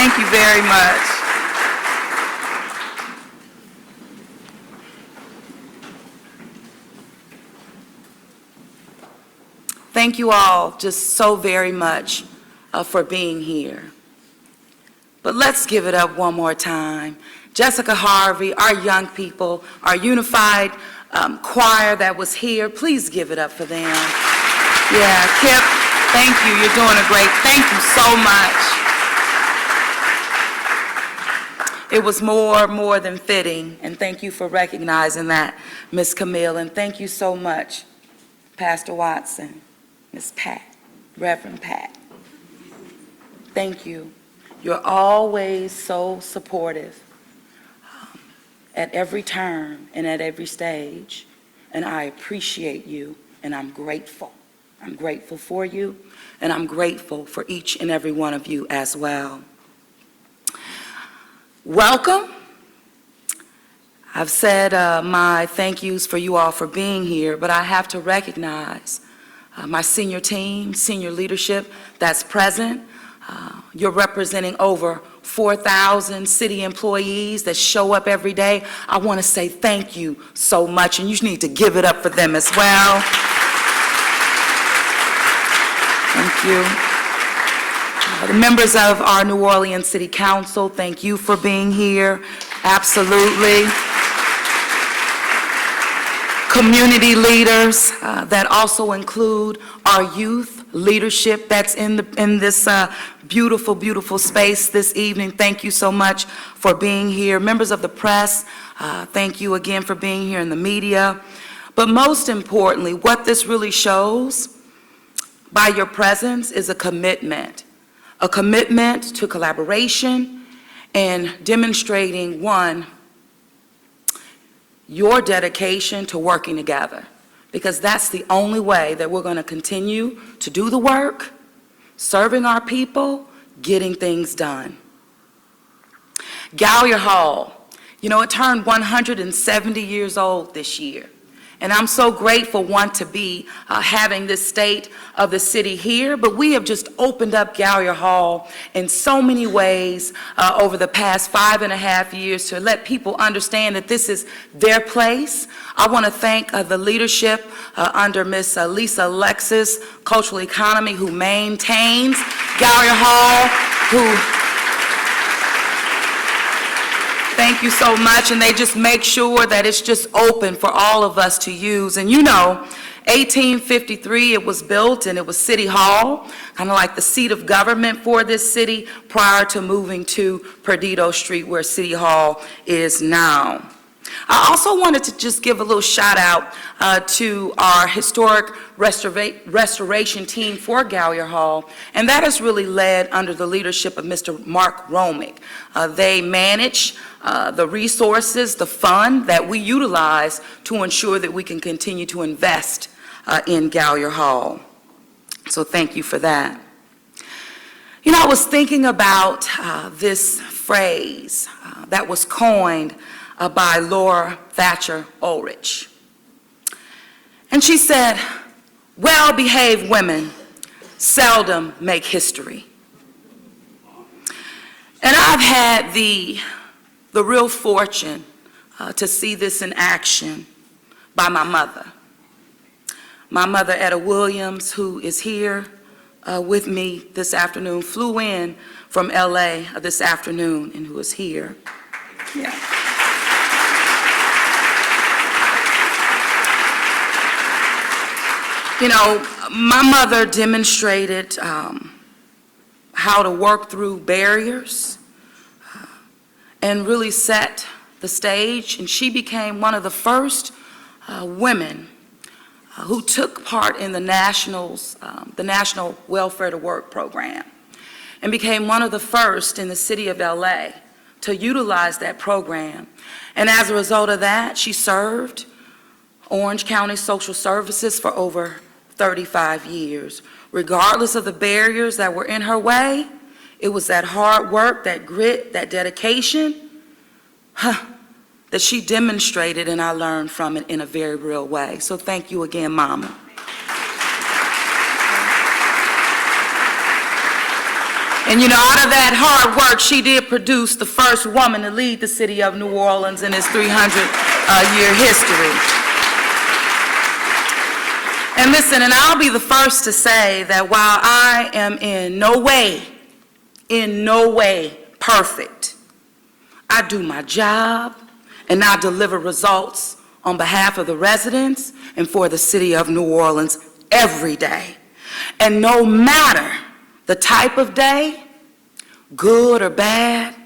Thank you very much. Thank you all just so very much for being here. But let's give it up one more time. Jessica Harvey, our young people, our unified choir that was here, please give it up for them. Yeah, Kip, thank you. You're doing a great, thank you so much. It was more than fitting, and thank you for recognizing that, Ms. Camille, and thank you so much, Pastor Watson, Ms. Pat, Reverend Pat. Thank you. You're always so supportive at every turn and at every stage, and I appreciate you, and I'm grateful. I'm grateful for you, and I'm grateful for each and every one of you as well. Welcome. I've said my thank yous for you all for being here, but I have to recognize my senior team, senior leadership that's present. You're representing over 4,000 city employees that show up every day. I want to say thank you so much, and you need to give it up for them as well. Thank you. The members of our New Orleans City Council, thank you for being here. Absolutely. Community leaders that also include our youth leadership that's in this beautiful, beautiful space this evening. Thank you so much for being here. Members of the press, thank you again for being here, in the media. But most importantly, what this really shows by your presence is a commitment to collaboration and demonstrating, one, your dedication to working together, because that's the only way that we're going to continue to do the work, serving our people, getting things done. Gallier Hall, you know, it turned 170 years old this year. And I'm so grateful, one, to be having this state of the city here, but we have just opened up Gallier Hall in so many ways over the past 5.5 years to let people understand that this is their place. I want to thank the leadership under Miss Lisa Alexis, Cultural Economy, who maintains Gallier Hall, thank you so much, and they just make sure that it's just open for all of us to use. And you know, 1853 it was built, and it was City Hall, kind of like the seat of government for this city prior to moving to Perdido Street, where City Hall is now. I also wanted to just give a little shout out to our historic restoration team for Gallier Hall, and that is really led under the leadership of Mr. Mark Romick. They manage the resources, the fund that we utilize to ensure that we can continue to invest in Gallier Hall. So thank you for that. You know, I was thinking about this phrase that was coined by Laura Thatcher Ulrich. And she said, well-behaved women seldom make history. And I've had the real fortune to see this in action by my mother. My mother, Etta Williams, who is here with me this afternoon, flew in from LA this afternoon and who is here. Yeah. You know, my mother demonstrated how to work through barriers and really set the stage, and she became one of the first women who took part in the National Welfare to Work program, and became one of the first in the city of LA to utilize that program. And as a result of that, she served Orange County Social Services for over 35 years. Regardless of the barriers that were in her way, it was that hard work, that grit, that dedication that she demonstrated, and I learned from it in a very real way. So thank you again, Mama. And you know, out of that hard work, she did produce the first woman to lead the city of New Orleans in its 300-year history. And listen, and I'll be the first to say that while I am in no way perfect, I do my job and I deliver results on behalf of the residents and for the city of New Orleans every day. And no matter the type of day, good or bad,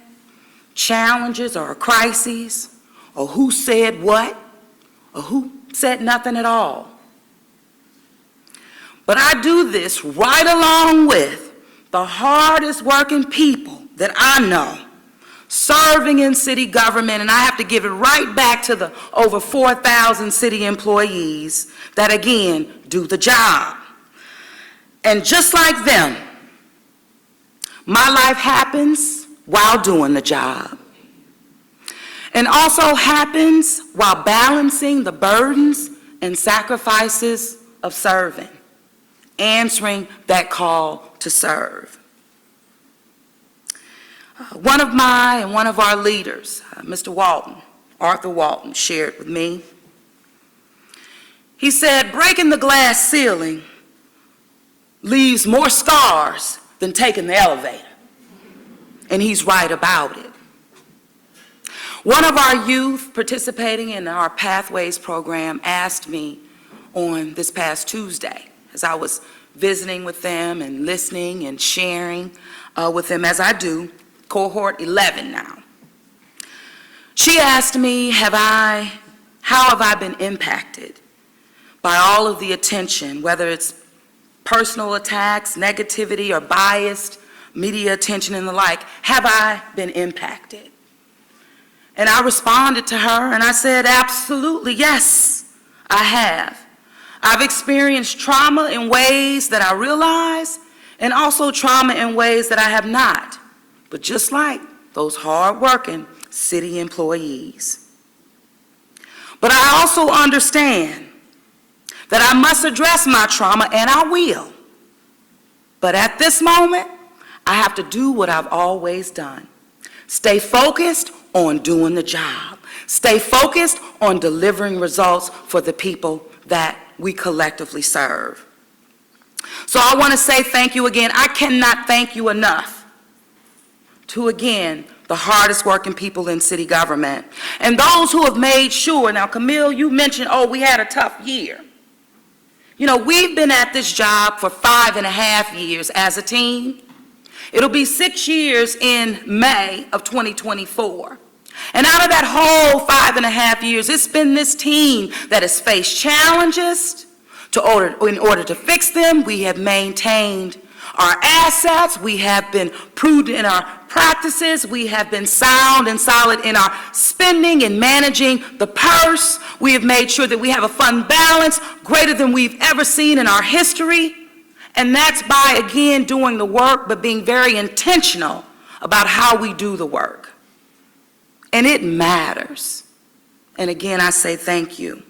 challenges or crises, or who said what, or who said nothing at all. But I do this right along with the hardest working people that I know serving in city government, and I have to give it right back to the over 4,000 city employees that, again, do the job. And just like them, my life happens while doing the job. And also happens while balancing the burdens and sacrifices of serving, answering that call to serve. One of our leaders, Mr. Walton, Arthur Walton, shared with me. He said, breaking the glass ceiling leaves more scars than taking the elevator. And he's right about it. One of our youth participating in our Pathways program asked me on this past Tuesday, as I was visiting with them and listening and sharing with them, as I do, cohort 11 now. She asked me, how have I been impacted by all of the attention, whether it's personal attacks, negativity, or biased media attention and the like? Have I been impacted? And I responded to her and I said, absolutely, yes, I have. I've experienced trauma in ways that I realize, and also trauma in ways that I have not. But just like those hard-working city employees. But I also understand that I must address my trauma, and I will. But at this moment, I have to do what I've always done. Stay focused on doing the job. Stay focused on delivering results for the people that we collectively serve. So I want to say thank you again. I cannot thank you enough to, again, the hardest working people in city government. And those who have made sure, now Camille, you mentioned, oh, we had a tough year. You know, we've been at this job for 5.5 years as a team. It'll be 6 years in May of 2024. And out of that whole 5.5 years, it's been this team that has faced challenges. In order to fix them, we have maintained our assets. We have been prudent in our practices. We have been sound and solid in our spending and managing the purse. We have made sure that we have a fund balance greater than we've ever seen in our history. And that's by, again, doing the work, but being very intentional about how we do the work. And it matters. And again, I say thank you.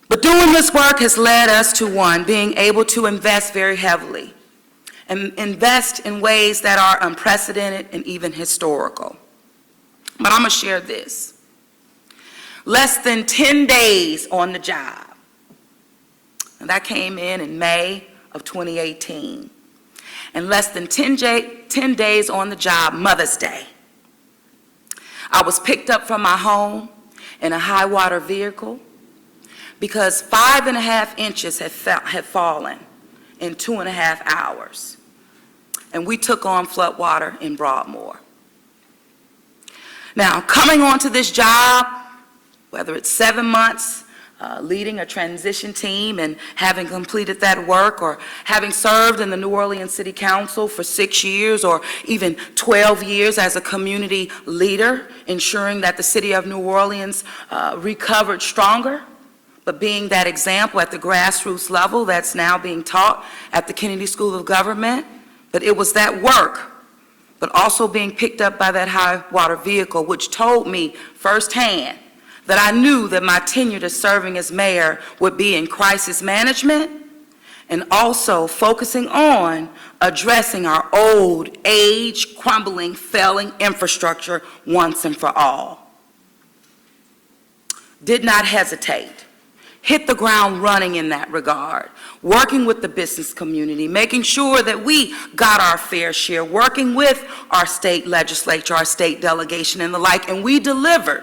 But doing this work has led us to, one, being able to invest very heavily and invest in ways that are unprecedented and even historical. But I'm going to share this. Less than 10 days on the job. And that came in May of 2018. And less than 10 days on the job, Mother's Day, I was picked up from my home in a high water vehicle because 5.5 inches had fallen in 2.5 hours. And we took on flood water in Broadmoor. Now, coming onto this job, whether it's 7 months, leading a transition team and having completed that work, or having served in the New Orleans City Council for 6 years or even 12 years as a community leader, ensuring that the city of New Orleans recovered stronger, but being that example at the grassroots level that's now being taught at the Kennedy School of Government. But it was that work, but also being picked up by that high water vehicle, which told me firsthand that I knew that my tenure to serving as mayor would be in crisis management and also focusing on addressing our old, age, crumbling, failing infrastructure once and for all. Did not hesitate. Hit the ground running in that regard, working with the business community, making sure that we got our fair share, working with our state legislature, our state delegation and the like, and we delivered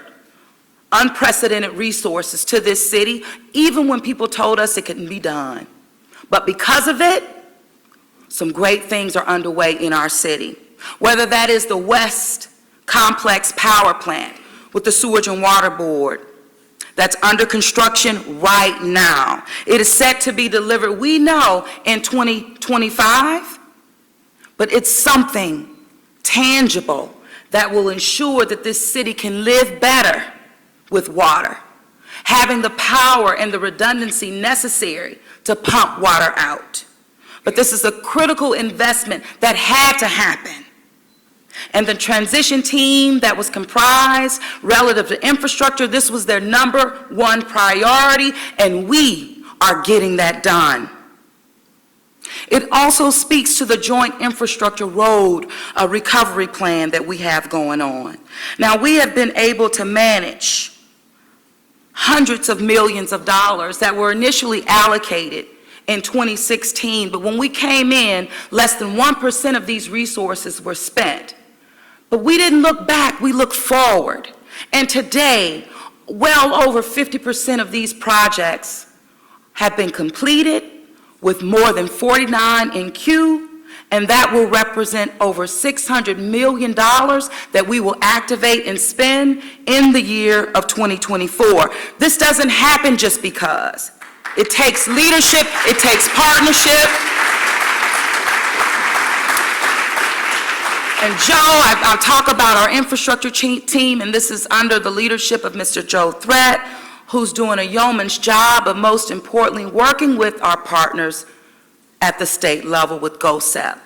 unprecedented resources to this city, even when people told us it couldn't be done. But because of it, some great things are underway in our city. Whether that is the West Complex Power Plant with the Sewage and Water Board, that's under construction right now. It is set to be delivered, we know, in 2025, but it's something tangible that will ensure that this city can live better with water, having the power and the redundancy necessary to pump water out. But this is a critical investment that had to happen. And the transition team that was comprised relative to infrastructure, this was their #1 priority, and we are getting that done. It also speaks to the joint infrastructure road recovery plan that we have going on. Now, we have been able to manage hundreds of millions of dollars that were initially allocated in 2016, but when we came in, less than 1% of these resources were spent. But we didn't look back, we looked forward. And today, well over 50% of these projects have been completed, with more than 49 in queue, and that will represent over $600 million that we will activate and spend in the year of 2024. This doesn't happen just because. It takes leadership, it takes partnership. And Joe, I'll talk about our infrastructure team, and this is under the leadership of Mr. Joe Threat, who's doing a yeoman's job, but most importantly, working with our partners at the state level with GOSEP,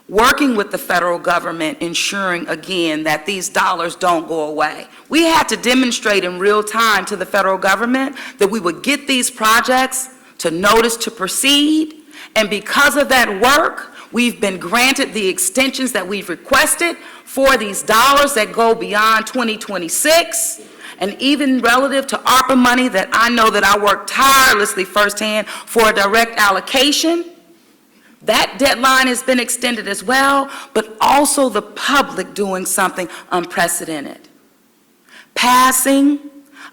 working with the federal government, ensuring, again, that these dollars don't go away. We had to demonstrate in real time to the federal government that we would get these projects to notice to proceed, and because of that work, we've been granted the extensions that we've requested for these dollars that go beyond 2026, and even relative to ARPA money that I know that I worked tirelessly firsthand for a direct allocation. That deadline has been extended as well, but also the public doing something unprecedented. Passing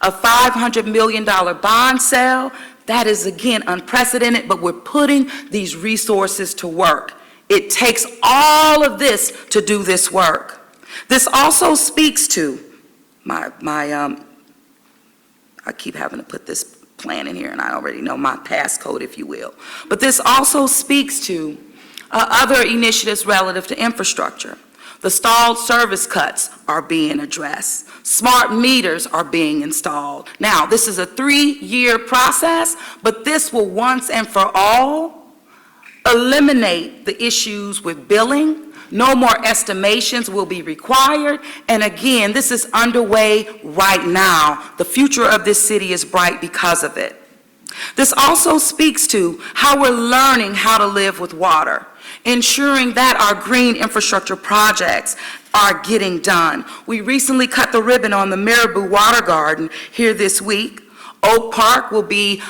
a $500 million bond sale, that is again unprecedented, but we're putting these resources to work. It takes all of this to do this work. This also speaks to I keep having to put this plan in here, and I already know my passcode, if you will. But this also speaks to other initiatives relative to infrastructure. The stalled service cuts are being addressed. Smart meters are being installed. Now, this is a 3-year process, but this will once and for all eliminate the issues with billing. No more estimations will be required. And again, this is underway right now. The future of this city is bright because of it. This also speaks to how we're learning how to live with water, ensuring that our green infrastructure projects are getting done. We recently cut the ribbon on the Marabou Water Garden here this week. Oak Park will be,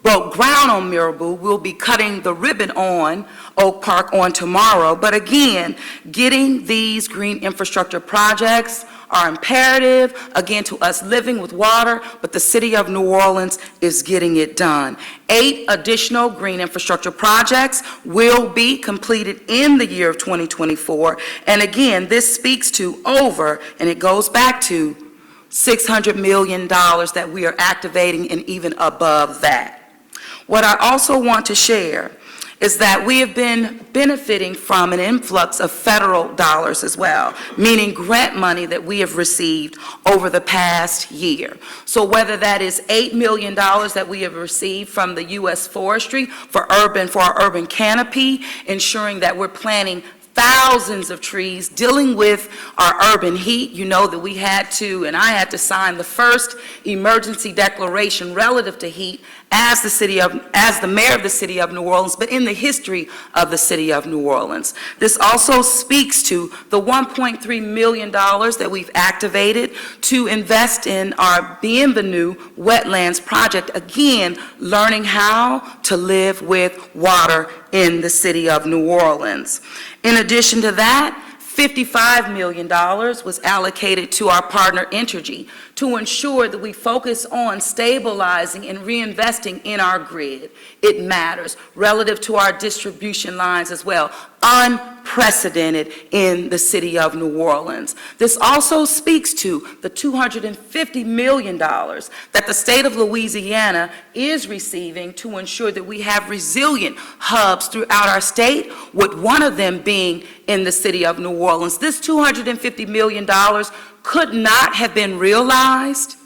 broke ground on Marabou. We'll be cutting the ribbon on Oak Park on tomorrow. But again, getting these green infrastructure projects are imperative, again, to us living with water, but the city of New Orleans is getting it done. 8 additional green infrastructure projects will be completed in the year of 2024. And again, this speaks to over, and it goes back to $600 million that we are activating and even above that. What I also want to share is that we have been benefiting from an influx of federal dollars as well, meaning grant money that we have received over the past year. So whether that is $8 million that we have received from the U.S. Forestry for our urban canopy, ensuring that we're planting thousands of trees, dealing with our urban heat. You know that we had to, and I had to sign the first emergency declaration relative to heat as the mayor of the city of New Orleans, but in the history of the city of New Orleans. This also speaks to the $1.3 million that we've activated to invest in our Bienvenue Wetlands project, again, learning how to live with water in the city of New Orleans. In addition to that, $55 million was allocated to our partner Entergy to ensure that we focus on stabilizing and reinvesting in our grid. It matters relative to our distribution lines as well. Unprecedented in the city of New Orleans. This also speaks to the $250 million that the state of Louisiana is receiving to ensure that we have resilient hubs throughout our state, with one of them being in the city of New Orleans. This $250 million could not have been realized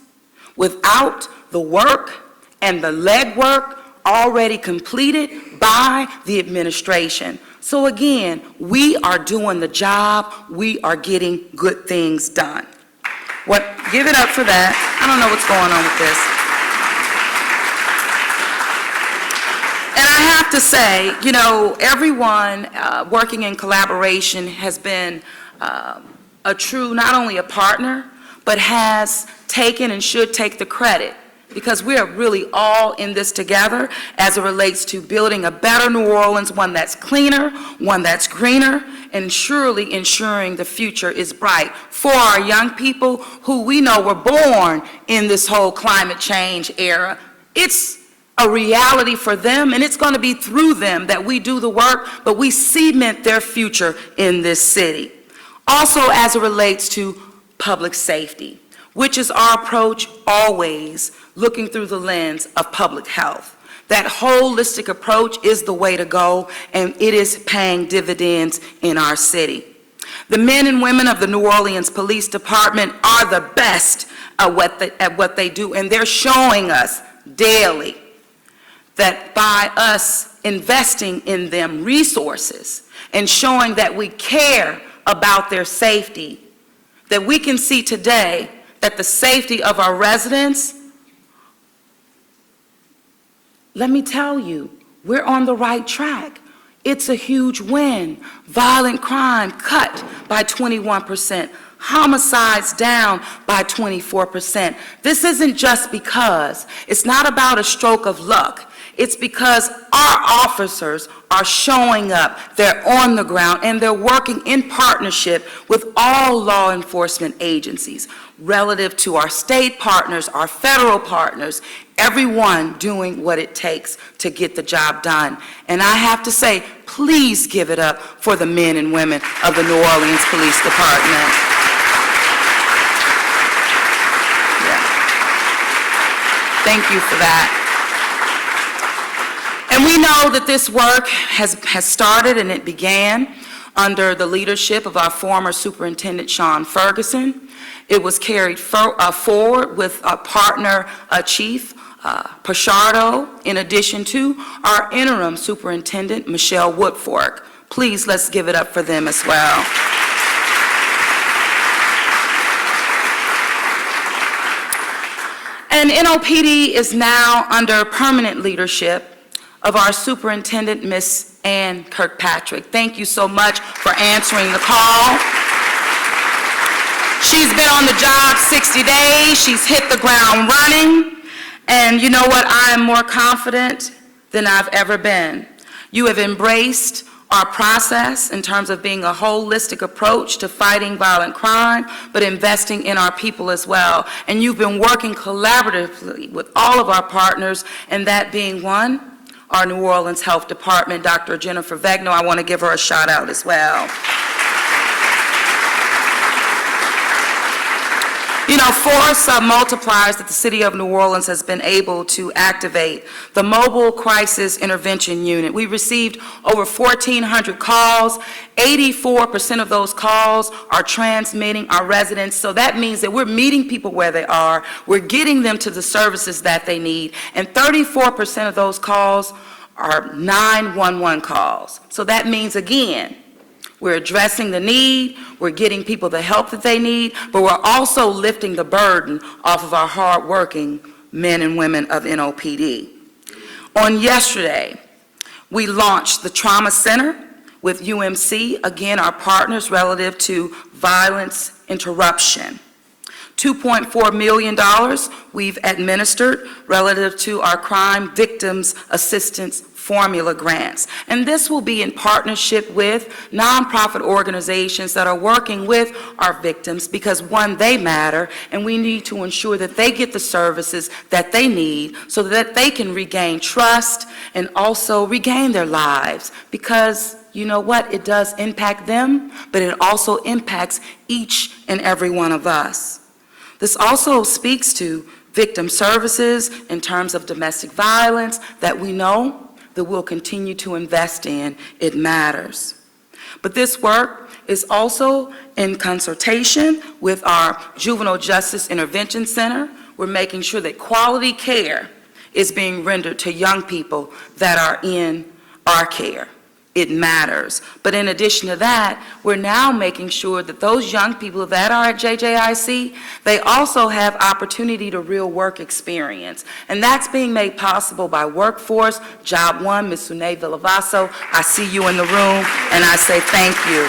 without the work and the legwork already completed by the administration. So again, we are doing the job. We are getting good things done. Give it up for that. I don't know what's going on with this. And I have to say, you know, everyone working in collaboration has been a true, not only a partner, but has taken and should take the credit, because we are really all in this together as it relates to building a better New Orleans, one that's cleaner, one that's greener, and surely ensuring the future is bright for our young people who we know were born in this whole climate change era. It's a reality for them, and it's going to be through them that we do the work, but we cement their future in this city. Also, as it relates to public safety, which is our approach always looking through the lens of public health. That holistic approach is the way to go, and it is paying dividends in our city. The men and women of the New Orleans Police Department are the best at what they do, and they're showing us daily that by us investing in them resources and showing that we care about their safety, that we can see today that the safety of our residents, let me tell you, we're on the right track. It's a huge win. Violent crime cut by 21%. Homicides down by 24%. This isn't just because. It's not about a stroke of luck. It's because our officers are showing up, they're on the ground, and they're working in partnership with all law enforcement agencies, relative to our state partners, our federal partners, everyone doing what it takes to get the job done. And I have to say, please give it up for the men and women of the New Orleans Police Department. Yeah. Thank you for that. And we know that this work has started, and it began under the leadership of our former Superintendent Sean Ferguson. It was carried forward with our partner Chief Pichardo, in addition to our interim Superintendent Michelle Woodfork. Please, let's give it up for them as well. And NOPD is now under permanent leadership of our Superintendent, Miss Ann Kirkpatrick. Thank you so much for answering the call. She's been on the job 60 days. She's hit the ground running. And you know what? I am more confident than I've ever been. You have embraced our process in terms of being a holistic approach to fighting violent crime, but investing in our people as well. And you've been working collaboratively with all of our partners, and that being one, our New Orleans Health Department, Dr. Jennifer Vegno. I want to give her a shout out as well. You know, force multipliers that the city of New Orleans has been able to activate. The Mobile Crisis Intervention Unit. We received over 1,400 calls. 84% of those calls are transmitting our residents. So that means that we're meeting people where they are. We're getting them to the services that they need. And 34% of those calls are 911 calls. So that means, again, we're addressing the need, we're getting people the help that they need, but we're also lifting the burden off of our hardworking men and women of NOPD. On yesterday, we launched the Trauma Center with UMC, again, our partners relative to violence interruption. $2.4 million we've administered relative to our crime victims assistance formula grants. And this will be in partnership with nonprofit organizations that are working with our victims because, one, they matter, and we need to ensure that they get the services that they need so that they can regain trust and also regain their lives. Because you know what? It does impact them, but it also impacts each and every one of us. This also speaks to victim services in terms of domestic violence that we know that we'll continue to invest in. It matters. But this work is also in consultation with our Juvenile Justice Intervention Center. We're making sure that quality care is being rendered to young people that are in our care. It matters. But in addition to that, we're now making sure that those young people that are at JJIC, they also have opportunity to real work experience. And that's being made possible by Workforce, Job One, Ms. Sune Villavaso. I see you in the room, and I say thank you.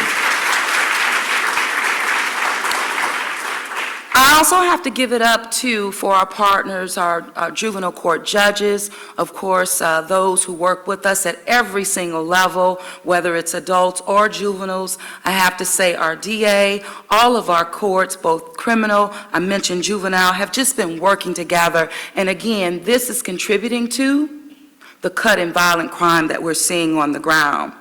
I also have to give it up, too, for our partners, our juvenile court judges, of course, those who work with us at every single level, whether it's adults or juveniles. I have to say our DA, all of our courts, both criminal, I mentioned juvenile, have just been working together. And again, this is contributing to the cut in violent crime that we're seeing on the ground.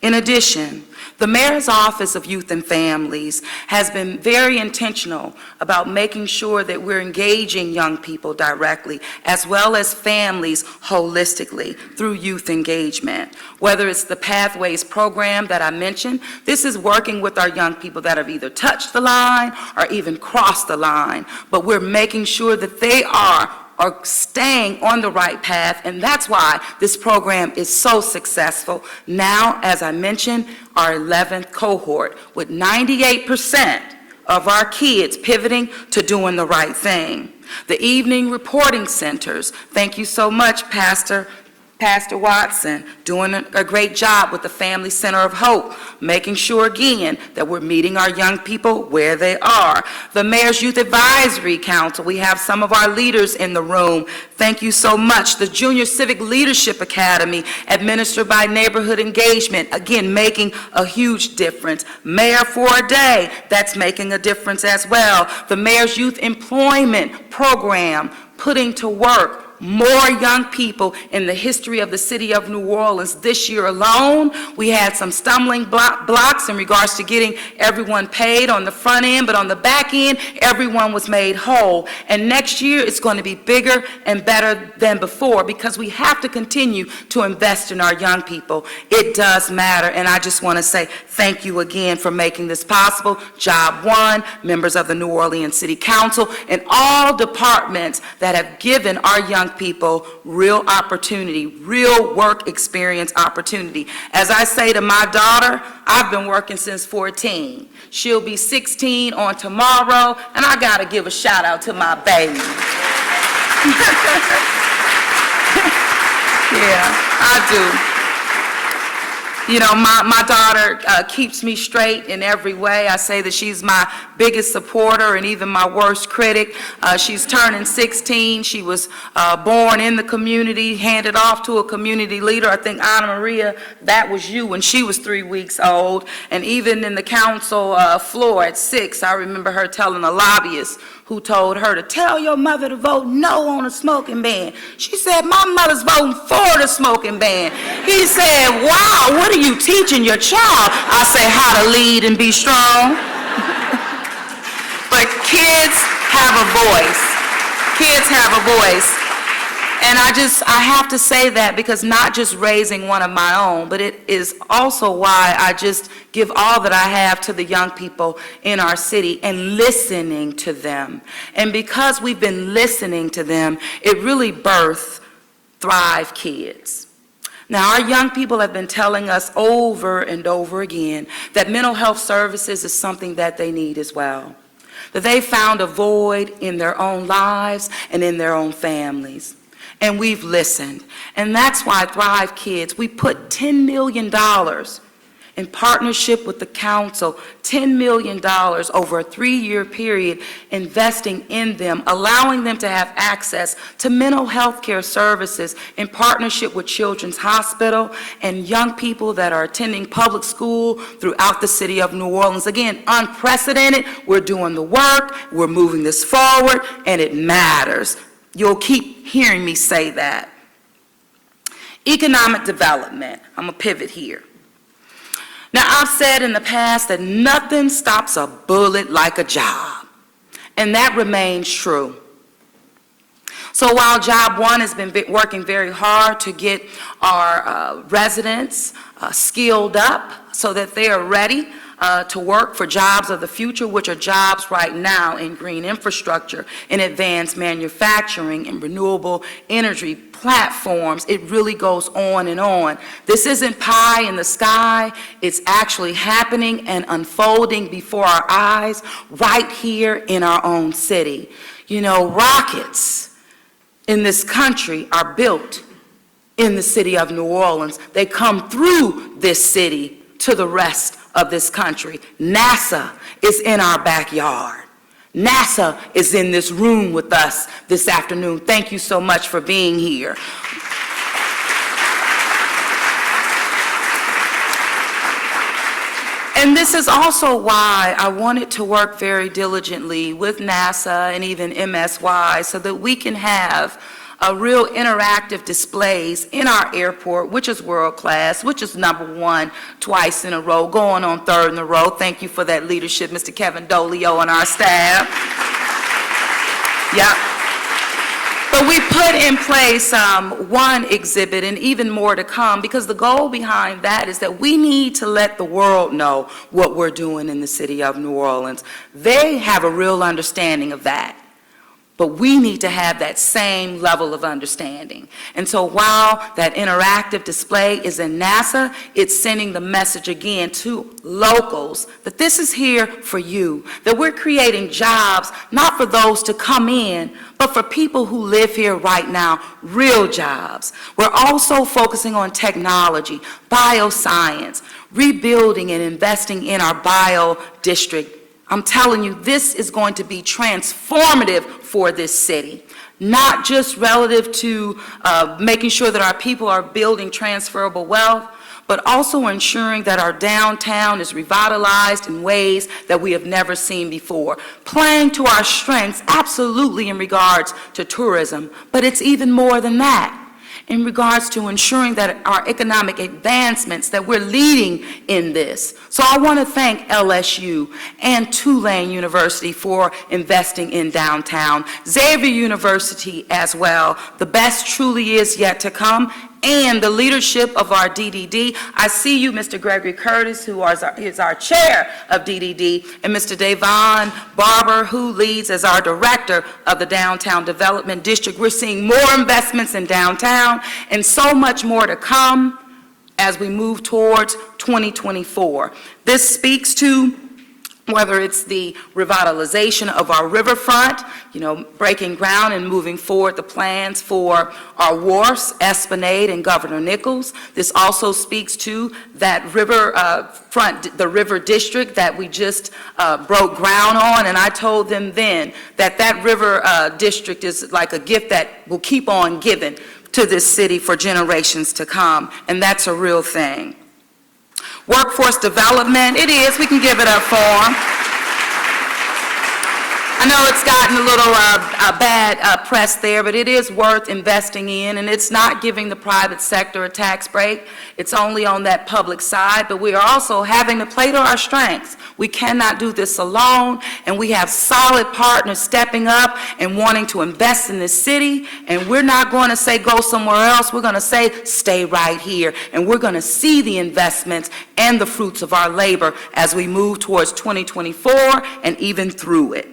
In addition, the Mayor's Office of Youth and Families has been very intentional about making sure that we're engaging young people directly, as well as families holistically through youth engagement. Whether it's the Pathways program that I mentioned, this is working with our young people that have either touched the line or even crossed the line, but we're making sure that they are staying on the right path, and that's why this program is so successful. Now, as I mentioned, our 11th cohort, with 98% of our kids pivoting to doing the right thing. The evening reporting centers, thank you so much, Pastor Watson, doing a great job with the Family Center of Hope, making sure again that we're meeting our young people where they are. The Mayor's Youth Advisory Council, we have some of our leaders in the room. Thank you so much. The Junior Civic Leadership Academy, administered by Neighborhood Engagement, again, making a huge difference. Mayor for a Day, that's making a difference as well. The Mayor's Youth Employment Program, putting to work more young people in the history of the city of New Orleans. This year alone, we had some stumbling blocks in regards to getting everyone paid on the front end, but on the back end, everyone was made whole. And next year, it's going to be bigger and better than before because we have to continue to invest in our young people. It does matter, and I just want to say thank you again for making this possible. Job One, members of the New Orleans City Council, and all departments that have given our young people real opportunity, real work experience opportunity. As I say to my daughter, I've been working since 14. She'll be 16 on tomorrow, and I gotta give a shout out to my baby. Yeah, I do. You know, my daughter keeps me straight in every way. I say that she's my biggest supporter and even my worst critic. She's turning 16. She was born in the community, handed off to a community leader. I think, Anna Maria, that was you when she was 3 weeks old. And even in the council floor at 6, I remember her telling a lobbyist who told her to tell your mother to vote no on a smoking ban. She said, my mother's voting for the smoking ban. He said, wow, what are you teaching your child? I say, how to lead and be strong. But kids have a voice. Kids have a voice. And I have to say that because not just raising one of my own, but it is also why I just give all that I have to the young people in our city and listening to them. And because we've been listening to them, it really birthed Thrive Kids. Now, our young people have been telling us over and over again that mental health services is something that they need as well. That they found a void in their own lives and in their own families. and we've listened. And that's why Thrive Kids, we put $10 million in partnership with the council, $10 million over a 3-year period, investing in them, allowing them to have access to mental health care services in partnership with Children's Hospital and young people that are attending public school throughout the city of New Orleans. Again, unprecedented. We're doing the work, we're moving this forward, and it matters. You'll keep hearing me say that. Economic development. I'm going to pivot here. Now, I've said in the past that nothing stops a bullet like a job, and that remains true. So while Job One has been working very hard to get our residents skilled up so that they are ready to work for jobs of the future, which are jobs right now in green infrastructure, in advanced manufacturing, and renewable energy platforms, it really goes on and on. This isn't pie in the sky. It's actually happening and unfolding before our eyes right here in our own city. You know, rockets in this country are built in the city of New Orleans. They come through this city to the rest of this country. NASA is in our backyard. NASA is in this room with us this afternoon. Thank you so much for being here. And this is also why I wanted to work very diligently with NASA and even MSY so that we can have real interactive displays in our airport, which is world class, which is #1 twice in a row, going on 3rd in a row. Thank you for that leadership, Mr. Kevin Dolio and our staff. Yep. But we put in place one exhibit and even more to come, because the goal behind that is that we need to let the world know what we're doing in the city of New Orleans. They have a real understanding of that. But we need to have that same level of understanding. And so while that interactive display is in NASA, it's sending the message again to locals that this is here for you, that we're creating jobs not for those to come in, but for people who live here right now, real jobs. We're also focusing on technology, bioscience, rebuilding and investing in our bio district. I'm telling you, this is going to be transformative for this city, not just relative to making sure that our people are building transferable wealth, but also ensuring that our downtown is revitalized in ways that we have never seen before. Playing to our strengths, absolutely, in regards to tourism, but it's even more than that. In regards to ensuring that our economic advancements, that we're leading in this. So I want to thank LSU and Tulane University for investing in downtown, Xavier University as well. The best truly is yet to come, and the leadership of our DDD. I see you, Mr. Gregory Curtis, who is our chair of DDD, and Mr. Davon Barber, who leads as our director of the Downtown Development District. We're seeing more investments in downtown and so much more to come as we move towards 2024. This speaks to whether it's the revitalization of our riverfront, you know, breaking ground and moving forward the plans for our wharfs, Esplanade and Governor Nichols. This also speaks to that river front, the river district that we just broke ground on, and I told them then that that river district is like a gift that will keep on giving to this city for generations to come, and that's a real thing. Workforce development, it is, we can give it up for them. I know it's gotten a little bad press there, but it is worth investing in, and it's not giving the private sector a tax break. It's only on that public side, but we are also having to play to our strengths. We cannot do this alone, and we have solid partners stepping up and wanting to invest in this city, and we're not going to say go somewhere else. We're going to say stay right here, and we're going to see the investments and the fruits of our labor as we move towards 2024 and even through it.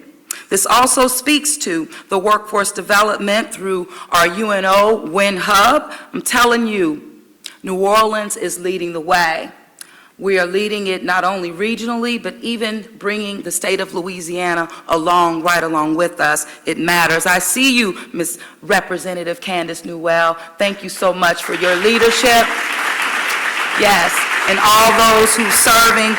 This also speaks to the workforce development through our UNO WIN Hub. I'm telling you, New Orleans is leading the way. We are leading it not only regionally, but even bringing the state of Louisiana along, right along with us. It matters. I see you, Ms. Representative Candace Newell. Thank you so much for your leadership. Yes, and all those who serving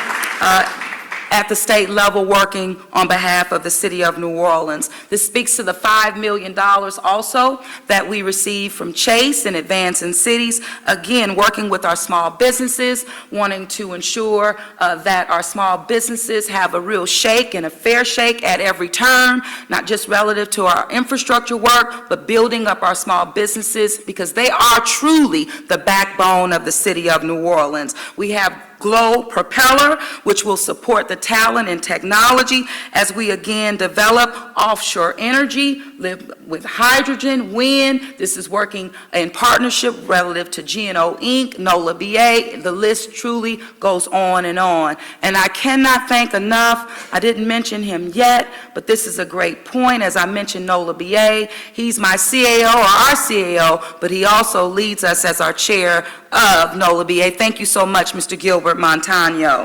at the state level working on behalf of the city of New Orleans. This speaks to the $5 million also that we received from Chase and Advancing Cities, again, working with our small businesses, wanting to ensure that our small businesses have a real shake and a fair shake at every turn, not just relative to our infrastructure work, but building up our small businesses because they are truly the backbone of the city of New Orleans. We have Glow Propeller, which will support the talent and technology as we again develop offshore energy, live with hydrogen, wind. This is working in partnership relative to GNO Inc., NOLA BA. The list truly goes on. And I cannot thank enough, I didn't mention him yet, but this is a great point. As I mentioned NOLA BA, he's my CAO or our CAO, but he also leads us as our chair of NOLA BA. Thank you so much, Mr. Gilbert Montano.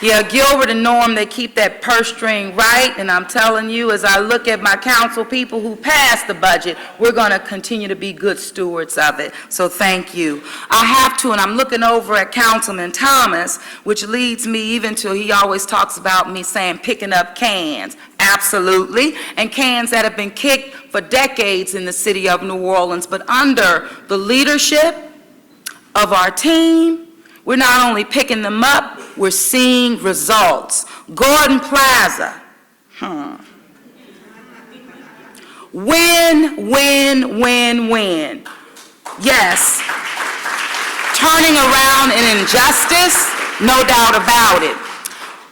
Yeah, Gilbert and Norm, they keep that purse string right, and I'm telling you, as I look at my council people who passed the budget, we're going to continue to be good stewards of it, so thank you. I have to, and I'm looking over at Councilman Thomas, which leads me even to, he always talks about me saying picking up cans. Absolutely, and cans that have been kicked for decades in the city of New Orleans, but under the leadership of our team, we're not only picking them up, we're seeing results. Gordon Plaza. Win, win, win, win. Yes. Turning around an injustice, no doubt about it.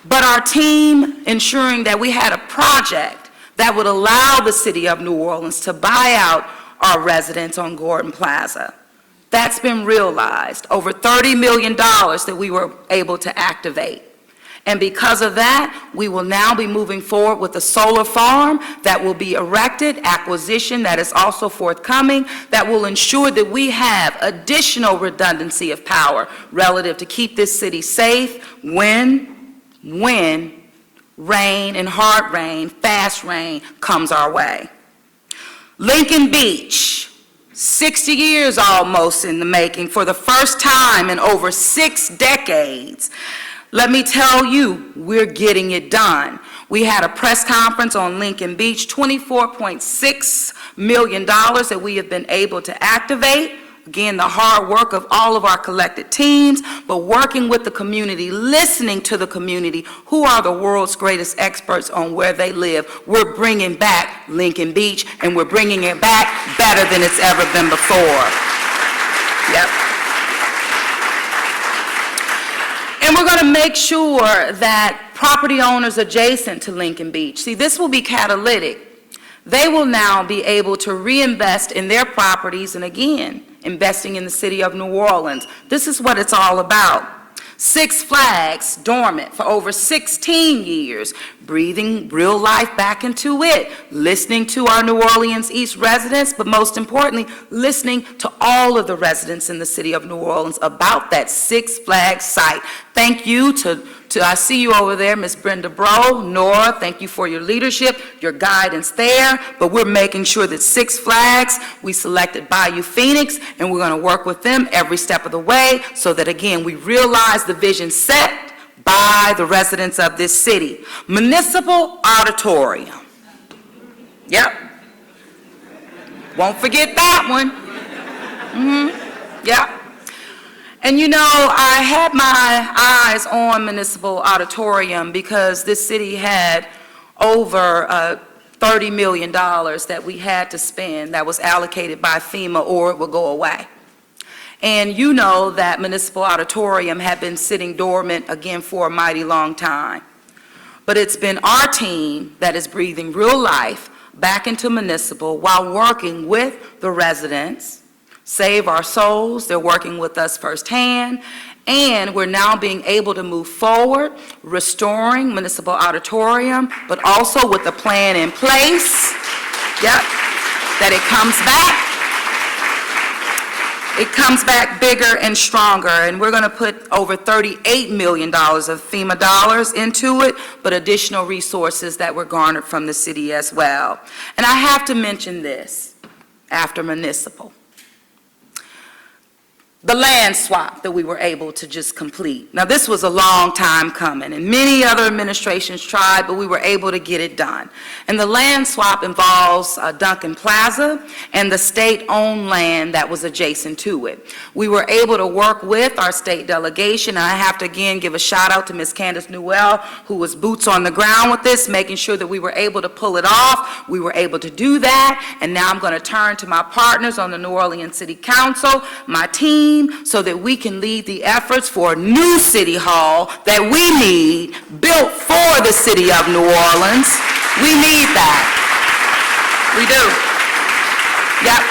But our team ensuring that we had a project that would allow the city of New Orleans to buy out our residents on Gordon Plaza. That's been realized, over $30 million that we were able to activate. And because of that, we will now be moving forward with a solar farm that will be erected, acquisition that is also forthcoming, that will ensure that we have additional redundancy of power relative to keep this city safe when rain and hard rain, fast rain comes our way. Lincoln Beach. 60 years almost in the making, for the first time in over 6 decades. Let me tell you, we're getting it done. We had a press conference on Lincoln Beach, $24.6 million that we have been able to activate. Again, the hard work of all of our collected teams, but working with the community, listening to the community, who are the world's greatest experts on where they live. We're bringing back Lincoln Beach, and we're bringing it back better than it's ever been before. Yep. And we're going to make sure that property owners adjacent to Lincoln Beach, see, this will be catalytic. They will now be able to reinvest in their properties, and again, investing in the city of New Orleans. This is what it's all about. Six Flags, dormant for over 16 years, breathing real life back into it, listening to our New Orleans East residents, but most importantly, listening to all of the residents in the city of New Orleans about that Six Flags site. Thank you to I see you over there, Ms. Brenda Bro, Nora, thank you for your leadership, your guidance there, but we're making sure that Six Flags, we selected Bayou Phoenix, and we're going to work with them every step of the way so that, again, we realize the vision set by the residents of this city. Municipal Auditorium. Yep. Won't forget that one. Yep. And you know, I had my eyes on Municipal Auditorium because this city had over $30 million that we had to spend that was allocated by FEMA, or it would go away. And you know that Municipal Auditorium had been sitting dormant again for a mighty long time. But it's been our team that is breathing real life back into Municipal while working with the residents. Save our souls, they're working with us firsthand, and we're now being able to move forward, restoring Municipal Auditorium, but also with a plan in place, that it comes back. it comes back bigger and stronger, and we're going to put over $38 million of FEMA dollars into it, but additional resources that were garnered from the city as well. And I have to mention this after municipal. The land swap that we were able to just complete. Now, this was a long time coming, and many other administrations tried, but we were able to get it done. And the land swap involves Duncan Plaza and the state-owned land that was adjacent to it. We were able to work with our state delegation, and I have to again give a shout out to Ms. Candace Newell, who was boots on the ground with this, making sure that we were able to pull it off. We were able to do that, and now I'm going to turn to my partners on the New Orleans City Council, my team, so that we can lead the efforts for a new city hall that we need, built for the city of New Orleans. We need that. We do. Yep.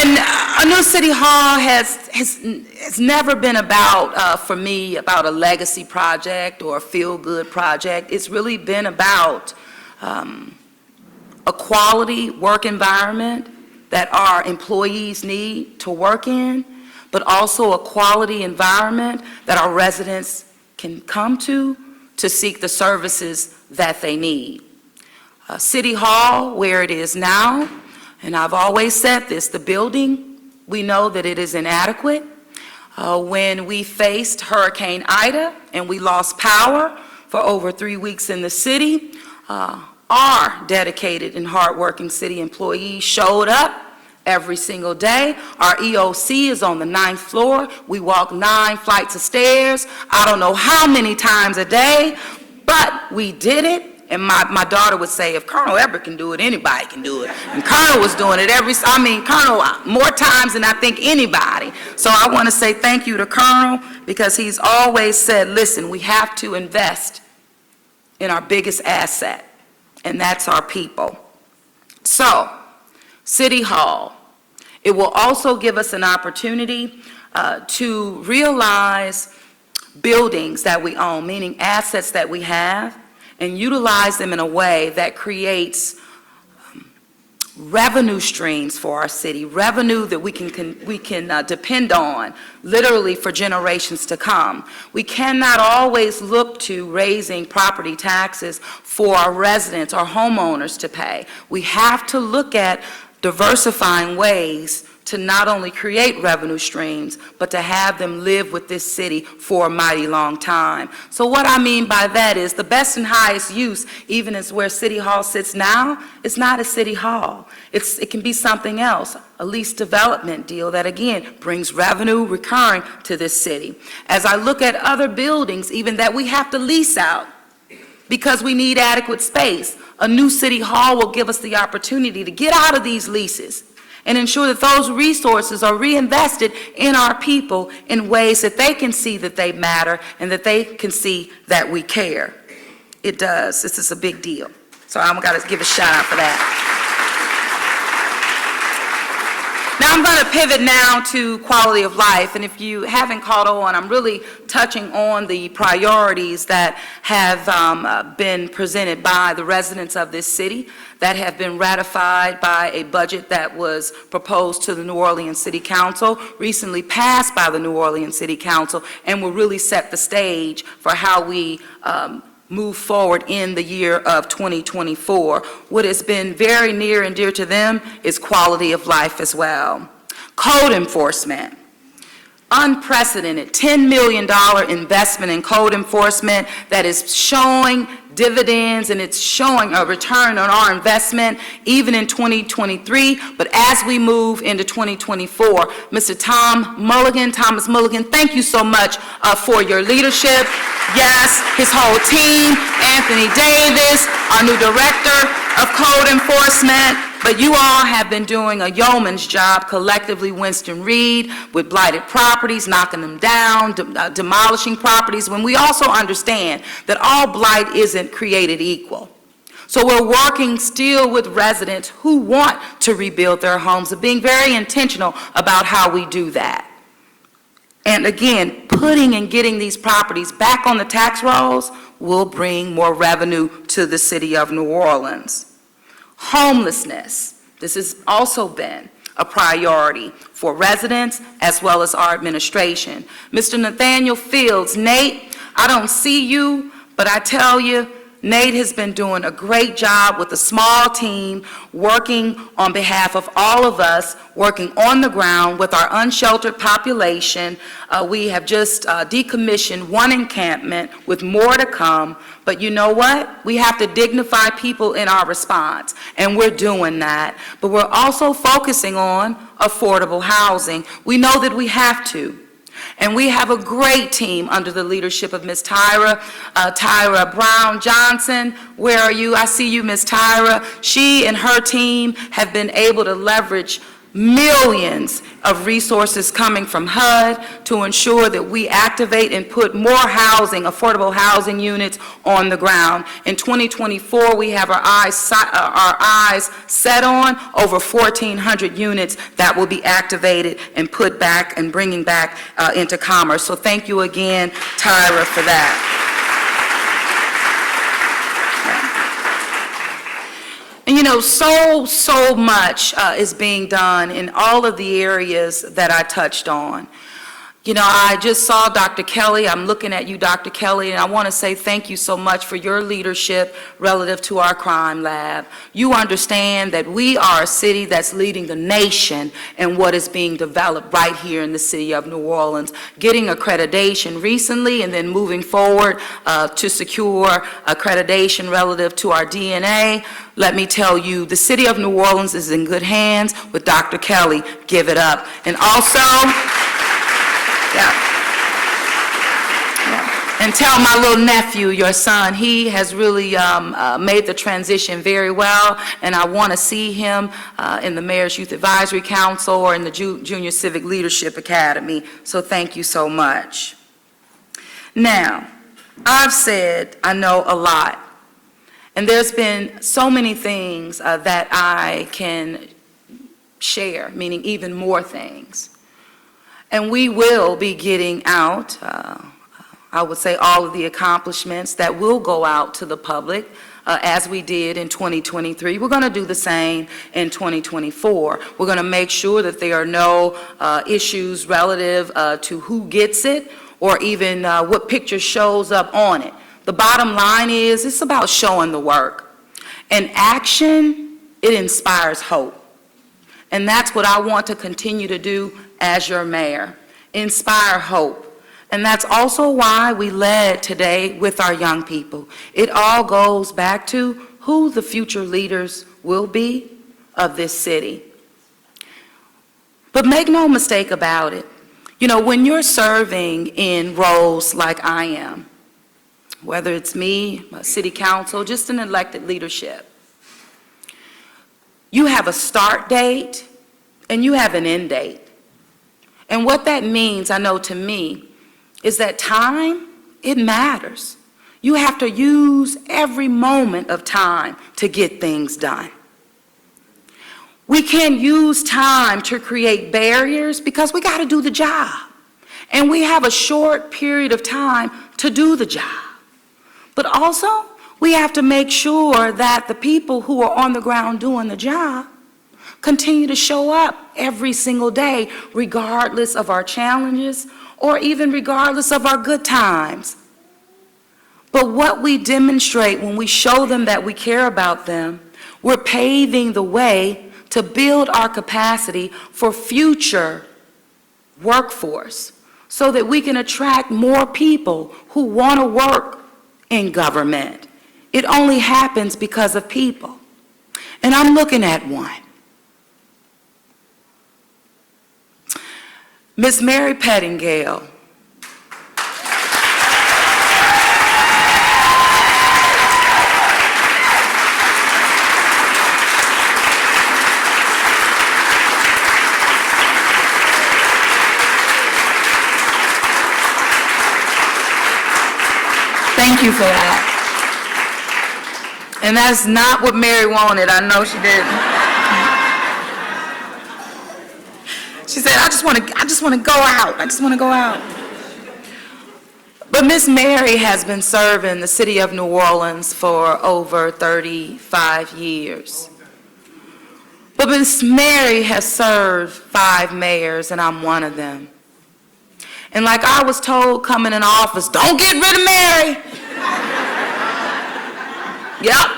And a new city hall has never been about, for me, about a legacy project or a feel-good project. It's really been about a quality work environment that our employees need to work in, but also a quality environment that our residents can come to seek the services that they need. City Hall, where it is now, and I've always said this, the building, we know that it is inadequate. When we faced Hurricane Ida and we lost power for over 3 weeks in the city, our dedicated and hardworking city employees showed up every single day. Our EOC is on the 9th floor. We walk 9 flights of stairs. I don't know how many times a day, but we did it. And my daughter would say, if Colonel Everett can do it, anybody can do it. And Colonel was doing it Colonel more times than I think anybody. So I want to say thank you to Colonel, because he's always said, listen, we have to invest in our biggest asset, and that's our people. So, City Hall, it will also give us an opportunity to realize buildings that we own, meaning assets that we have, and utilize them in a way that creates revenue streams for our city, revenue that we can depend on literally for generations to come. We cannot always look to raising property taxes for our residents or homeowners to pay. We have to look at diversifying ways to not only create revenue streams, but to have them live with this city for a mighty long time. So what I mean by that is the best and highest use, even as where City Hall sits now, is not a city hall. It can be something else, a lease development deal that again brings revenue recurring to this city. As I look at other buildings, even that we have to lease out because we need adequate space, a new city hall will give us the opportunity to get out of these leases and ensure that those resources are reinvested in our people in ways that they can see that they matter and that they can see that we care. It does. This is a big deal. So I'm going to give a shout out for that. Now I'm going to pivot now to quality of life, and if you haven't caught on, I'm really touching on the priorities that have been presented by the residents of this city, that have been ratified by a budget that was proposed to the New Orleans City Council, recently passed by the New Orleans City Council, and will really set the stage for how we move forward in the year of 2024. What has been very near and dear to them is quality of life as well. Code enforcement. Unprecedented $10 million investment in code enforcement that is showing dividends, and it's showing a return on our investment even in 2023. But as we move into 2024, Mr. Thomas Mulligan, thank you so much for your leadership. Yes, his whole team, Anthony Davis, our new director of code enforcement. But you all have been doing a yeoman's job collectively, Winston Reed, with blighted properties, knocking them down, demolishing properties, when we also understand that all blight isn't created equal. So we're working still with residents who want to rebuild their homes and being very intentional about how we do that. And again, putting and getting these properties back on the tax rolls will bring more revenue to the city of New Orleans. Homelessness. This has also been a priority for residents as well as our administration. Mr. Nathaniel Fields, Nate, I don't see you, but I tell you, Nate has been doing a great job with a small team, working on behalf of all of us, working on the ground with our unsheltered population. We have just decommissioned one encampment with more to come. But you know what? We have to dignify people in our response, and we're doing that. But we're also focusing on affordable housing. We know that we have to. And we have a great team under the leadership of Ms. Tyra Brown Johnson. Where are you? I see you, Ms. Tyra. She and her team have been able to leverage millions of resources coming from HUD to ensure that we activate and put more housing, affordable housing units on the ground. In 2024, we have our eyes set on over 1,400 units that will be activated and put back and bringing back into commerce. So thank you again, Tyra, for that. And you know, so much is being done in all of the areas that I touched on. You know, I just saw Dr. Kelly. I'm looking at you, Dr. Kelly, and I want to say thank you so much for your leadership relative to our crime lab. You understand that we are a city that's leading the nation in what is being developed right here in the city of New Orleans, getting accreditation recently and then moving forward to secure accreditation relative to our DNA. Let me tell you, the city of New Orleans is in good hands with Dr. Kelly. Give it up. And also, and tell my little nephew, your son, he has really made the transition very well, and I want to see him in the Mayor's Youth Advisory Council or in the Junior Civic Leadership Academy. So thank you so much. Now, I've said I know a lot. And there's been so many things that I can share, meaning even more things. And we will be getting out, I would say, all of the accomplishments that will go out to the public as we did in 2023. We're going to do the same in 2024. We're going to make sure that there are no issues relative to who gets it or even what picture shows up on it. The bottom line is it's about showing the work. And action, it inspires hope. And that's what I want to continue to do as your mayor, inspire hope. And that's also why we led today with our young people. It all goes back to who the future leaders will be of this city. But make no mistake about it. You know, when you're serving in roles like I am, whether it's me, city council, just an elected leadership, you have a start date and you have an end date. And what that means, I know to me, is that time, it matters. You have to use every moment of time to get things done. We can't use time to create barriers because we got to do the job. And we have a short period of time to do the job. But also, we have to make sure that the people who are on the ground doing the job continue to show up every single day, regardless of our challenges or even regardless of our good times. But what we demonstrate when we show them that we care about them, we're paving the way to build our capacity for future workforce so that we can attract more people who want to work in government. It only happens because of people. And I'm looking at one. Miss Mary Pettingale. Thank you for that. And that's not what Mary wanted. I know she didn't. She said, I just want to go out. I just want to go out. But Miss Mary has been serving the city of New Orleans for over 35 years. But Miss Mary has served 5 mayors, and I'm one of them. And like I was told coming in office, don't get rid of Mary. Yep,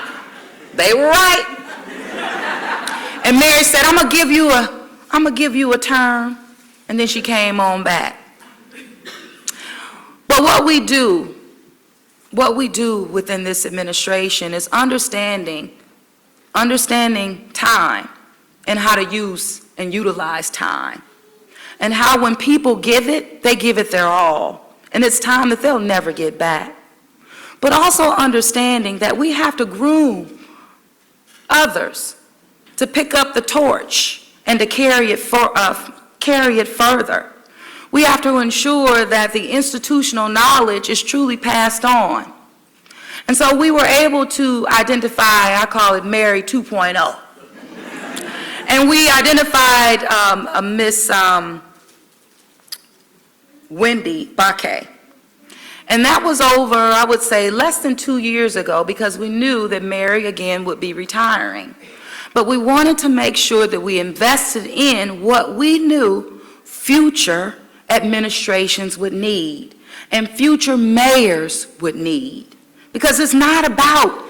they were right. And Mary said, I'm gonna give you a term. And then she came on back. But what we do within this administration is understanding time and how to use and utilize time. And how when people give it, they give it their all. And it's time that they'll never get back. But also understanding that we have to groom others to pick up the torch and to carry it further. We have to ensure that the institutional knowledge is truly passed on. And so we were able to identify, I call it Mary 2.0. And we identified a Miss Wendy Baque. And that was over, I would say, less than 2 years ago, because we knew that Mary, again, would be retiring. But we wanted to make sure that we invested in what we knew future administrations would need and future mayors would need. Because it's not about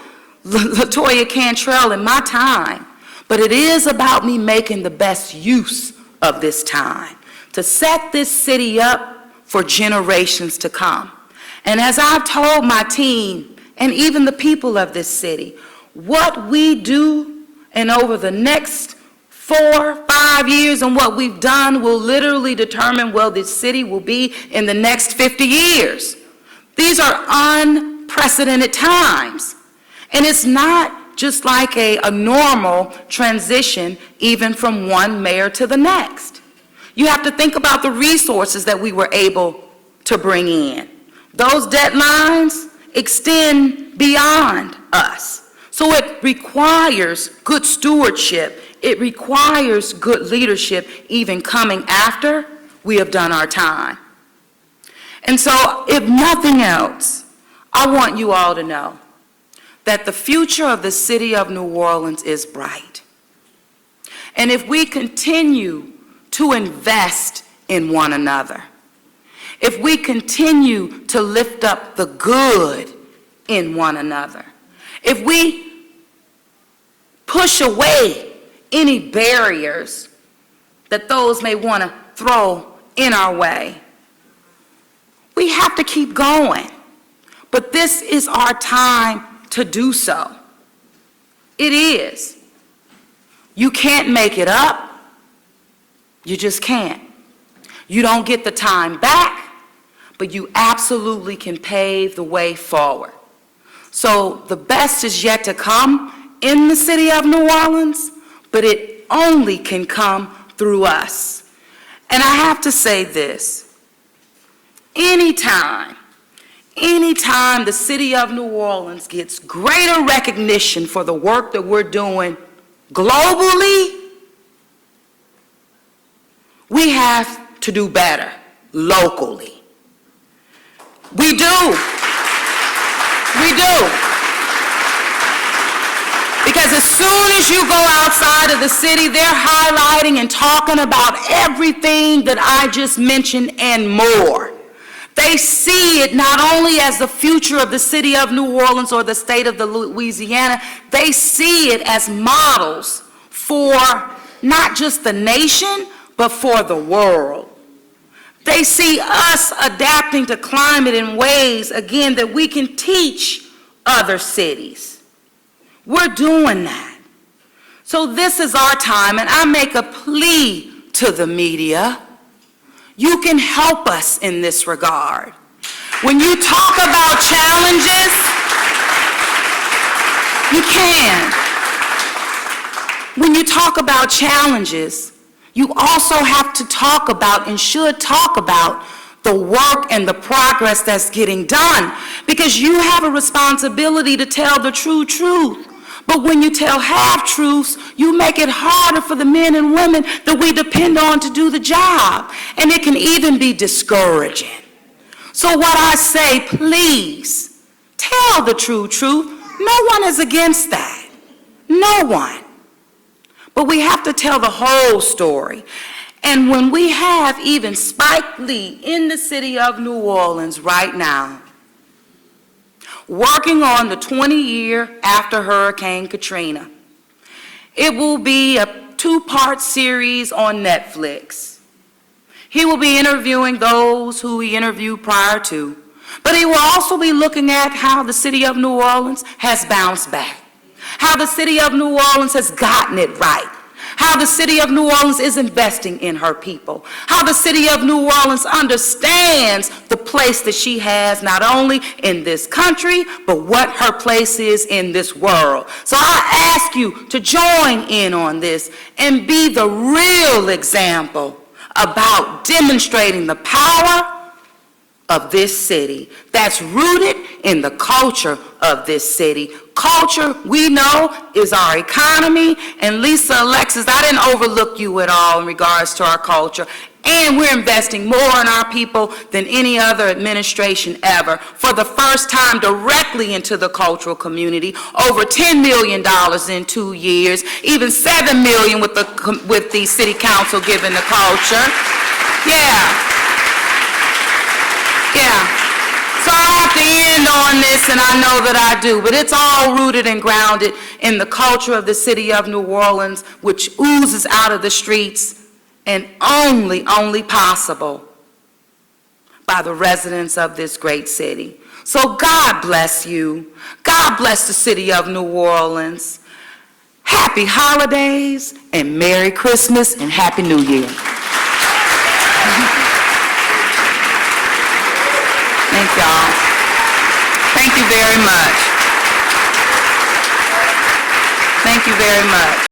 LaToya Cantrell in my time, but it is about me making the best use of this time to set this city up for generations to come. And as I've told my team and even the people of this city, what we do and over the next 4, 5 years and what we've done will literally determine where this city will be in the next 50 years. These are unprecedented times. And it's not just like a normal transition even from one mayor to the next. You have to think about the resources that we were able to bring in. Those deadlines extend beyond us. So it requires good stewardship. It requires good leadership even coming after we have done our time. And so if nothing else, I want you all to know that the future of the city of New Orleans is bright. And if we continue to invest in one another, if we continue to lift up the good in one another, if we push away any barriers that those may want to throw in our way, we have to keep going. But this is our time to do so. It is. You can't make it up. You just can't. You don't get the time back, but you absolutely can pave the way forward. So the best is yet to come in the city of New Orleans, but it only can come through us. And I have to say this, anytime the city of New Orleans gets greater recognition for the work that we're doing globally, we have to do better locally. We do. We do. Because as soon as you go outside of the city, they're highlighting and talking about everything that I just mentioned and more. They see it not only as the future of the city of New Orleans or the state of Louisiana, they see it as models for not just the nation, but for the world. They see us adapting to climate in ways, again, that we can teach other cities. We're doing that. So this is our time, and I make a plea to the media. You can help us in this regard. When you talk about challenges, you can. When you talk about challenges, you also have to talk about and should talk about the work and the progress that's getting done, because you have a responsibility to tell the true truth. But when you tell half-truths, you make it harder for the men and women that we depend on to do the job, and it can even be discouraging. So what I say, please, tell the true truth. No one is against that. No one. But we have to tell the whole story. And when we have even Spike Lee in the city of New Orleans right now, working on the 20-year after Hurricane Katrina, it will be a 2-part series on Netflix. He will be interviewing those who he interviewed prior to, but he will also be looking at how the city of New Orleans has bounced back, how the city of New Orleans has gotten it right, how the city of New Orleans is investing in her people, how the city of New Orleans understands the place that she has not only in this country, but what her place is in this world. So I ask you to join in on this and be the real example about demonstrating the power of this city that's rooted in the culture of this city. Culture, we know, is our economy. And Lisa, Alexis, I didn't overlook you at all in regards to our culture. And we're investing more in our people than any other administration ever. For the first time directly into the cultural community, over $10 million in 2 years, even $7 million with the city council giving the culture. Yeah. So I have to end on this, and I know that I do, but it's all rooted and grounded in the culture of the city of New Orleans, which oozes out of the streets, and only possible by the residents of this great city. So God bless you. God bless the city of New Orleans. Happy holidays, and Merry Christmas, and Happy New Year. Thank y'all. Thank you very much. Thank you very much.